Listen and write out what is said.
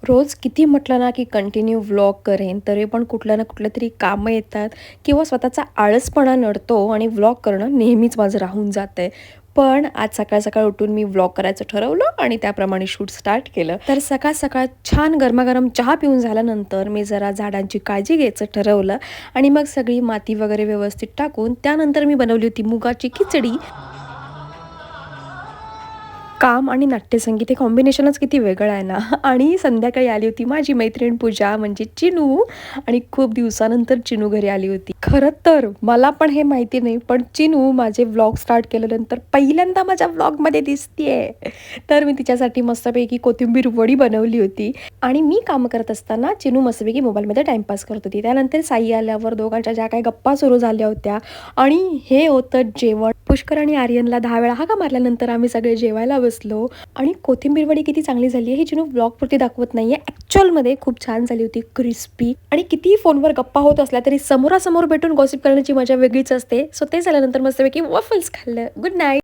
रोज किती म्हटलं ना, की कंटिन्यू व्लॉग करेन, तरी पण कुठल्या ना कुठल्या तरी कामं येतात किंवा स्वतःचा आळसपणा नडतो आणि व्लॉग करणं नेहमीच माझं राहून जातंय. पण आज सकाळ-सकाळ उठून मी व्लॉग करायचं ठरवलं आणि त्याप्रमाणे शूट स्टार्ट केलं. तर सकाळ-सकाळ छान गरमागरम चहा पिऊन झाल्यानंतर मी जरा झाडांची काळजी घ्यायचं ठरवलं आणि मग सगळी माती वगैरे व्यवस्थित टाकून त्यानंतर मी बनवली होती मुगाची खिचडी. काम आणि नाट्यसंगीत हे कॉम्बिनेशनच किती वेगळं आहे ना. आणि संध्याकाळी आली होती माझी मैत्रीण पूजा म्हणजे चिनू आणि खूप दिवसानंतर चिनू घरी आली होती. खरं तर मला पण हे माहिती नाही, पण चिनू माझे व्लॉग स्टार्ट केल्यानंतर पहिल्यांदा माझ्या व्लॉगमध्ये दिसतीये. तर मी तिच्यासाठी मस्तपैकी कोथिंबीर वडी बनवली होती आणि मी कामं करत असताना चिनू मस्तपैकी मोबाईलमध्ये टाईमपास करत होती. त्यानंतर साई आल्यावर दोघांच्या ज्या काही गप्पा सुरू झाल्या होत्या आणि हे होतं जेवण. पुष्कर आणि आर्यनला 10 वेळा हाका मारल्यानंतर आम्ही सगळे जेवायला बसलो आणि कोथिंबीर वडी किती चांगली झाली आहे हे चिनू ब्लॉगपुरती दाखवत नाहीये. ॲक्चुअलमध्ये खूप छान झाली होती, क्रिस्पी. आणि कितीही फोनवर गप्पा होत असल्या तरी समोरासमोर भेटून गॉसिप करण्याची मजा वेगळीच असते. सो ते झाल्यानंतर मस्तपैकी वॉफल्स खाल्लं. Good night.